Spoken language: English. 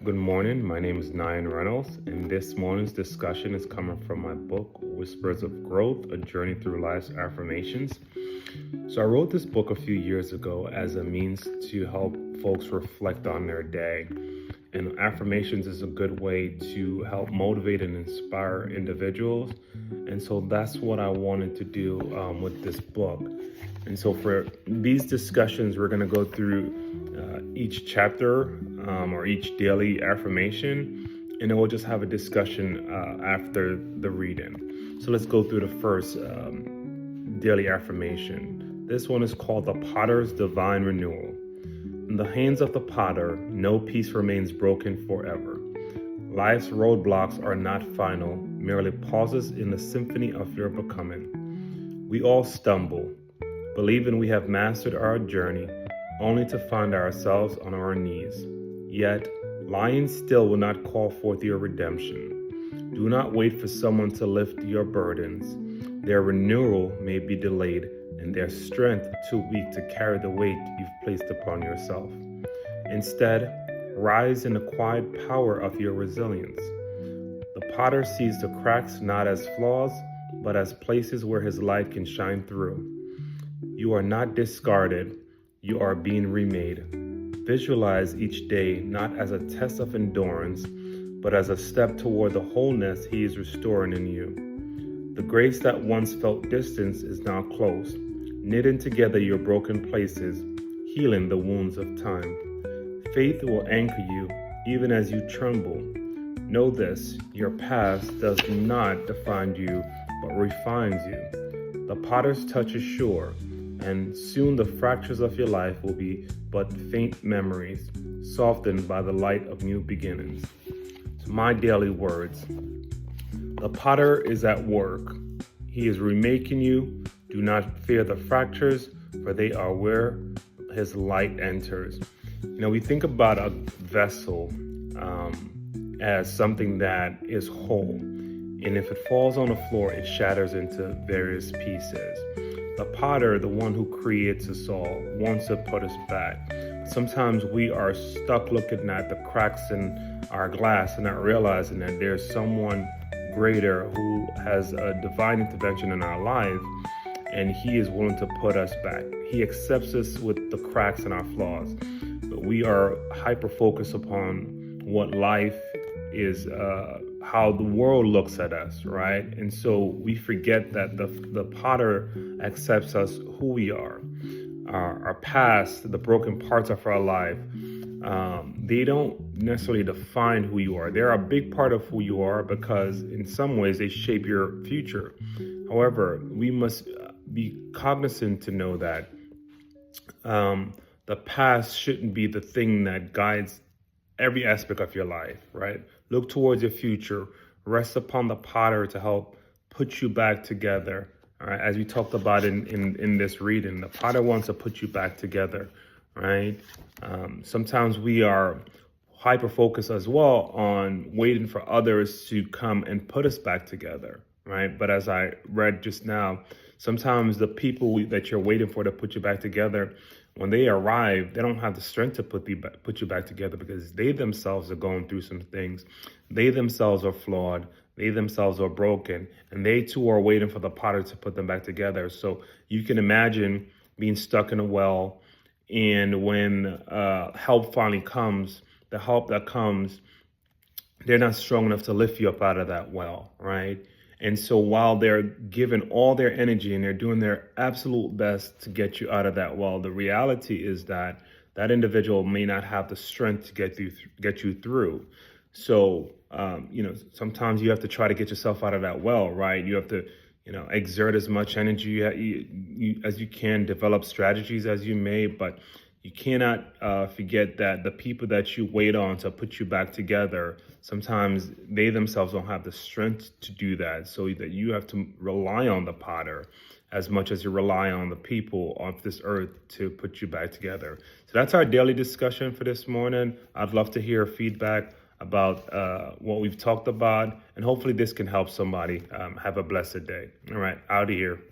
Good morning. My name is Nyan Reynolds, and this morning's discussion is coming from my book, Whispers of Growth, A Journey Through Life's Affirmations. So I wrote this book a few years ago as a means to help folks reflect on their day. And affirmations is a good way to help motivate and inspire individuals. And so that's what I wanted to do with this book. And so for these discussions, we're going to go through each chapter or each daily affirmation, and then we'll just have a discussion after the reading. So let's go through the first daily affirmation. This one is called The Potter's Divine Renewal. In the hands of the potter, no piece remains broken forever. Life's roadblocks are not final, merely pauses in the symphony of your becoming. We all stumble, believing we have mastered our journey, only to find ourselves on our knees. Yet, lying still will not call forth your redemption. Do not wait for someone to lift your burdens. Their renewal may be delayed, and their strength too weak to carry the weight you've placed upon yourself. Instead, rise in the quiet power of your resilience. The potter sees the cracks not as flaws, but as places where his light can shine through. You are not discarded, you are being remade. Visualize each day not as a test of endurance, but as a step toward the wholeness he is restoring in you. The grace that once felt distance is now close, knitting together your broken places, healing the wounds of time. Faith will anchor you even as you tremble. Know this, your past does not define you, but refines you. The potter's touch is sure, and soon the fractures of your life will be but faint memories, softened by the light of new beginnings. So my daily words. The potter is at work. He is remaking you. Do not fear the fractures, for they are where his light enters. We think about a vessel as something that is whole. And if it falls on the floor, it shatters into various pieces. The potter, the one who creates us all, wants to put us back. Sometimes we are stuck looking at the cracks in our glass and not realizing that there's someone greater who has a divine intervention in our life, and he is willing to put us back. He accepts us with the cracks and our flaws, but we are hyper-focused upon what life is, how the world looks at us, right? And so we forget that the potter accepts us who we are. Our past, the broken parts of our life, they don't necessarily define who you are. They're a big part of who you are because in some ways they shape your future. However, we must be cognizant to know that the past shouldn't be the thing that guides every aspect of your life, right? Look towards your future. Rest upon the potter to help put you back together. All right, as we talked about in this reading, the potter wants to put you back together, right? Sometimes we are hyper-focused as well on waiting for others to come and put us back together, right? But as I read just now, sometimes the people that you're waiting for to put you back together, when they arrive, they don't have the strength to put you back together because they themselves are going through some things. They themselves are flawed. They themselves are broken. And they too are waiting for the potter to put them back together. So you can imagine being stuck in a well, and when help finally comes, the help that comes, they're not strong enough to lift you up out of that well, right? And so while they're giving all their energy and they're doing their absolute best to get you out of that well, the reality is that that individual may not have the strength to get you through. So, sometimes you have to try to get yourself out of that well, right? You have to, exert as much energy as you can, develop strategies as you may, but you cannot forget that the people that you wait on to put you back together, sometimes they themselves don't have the strength to do that. So that you have to rely on the potter as much as you rely on the people of this earth to put you back together. So that's our daily discussion for this morning. I'd love to hear feedback about what we've talked about, and hopefully this can help somebody. Have a blessed day. All right, out of here.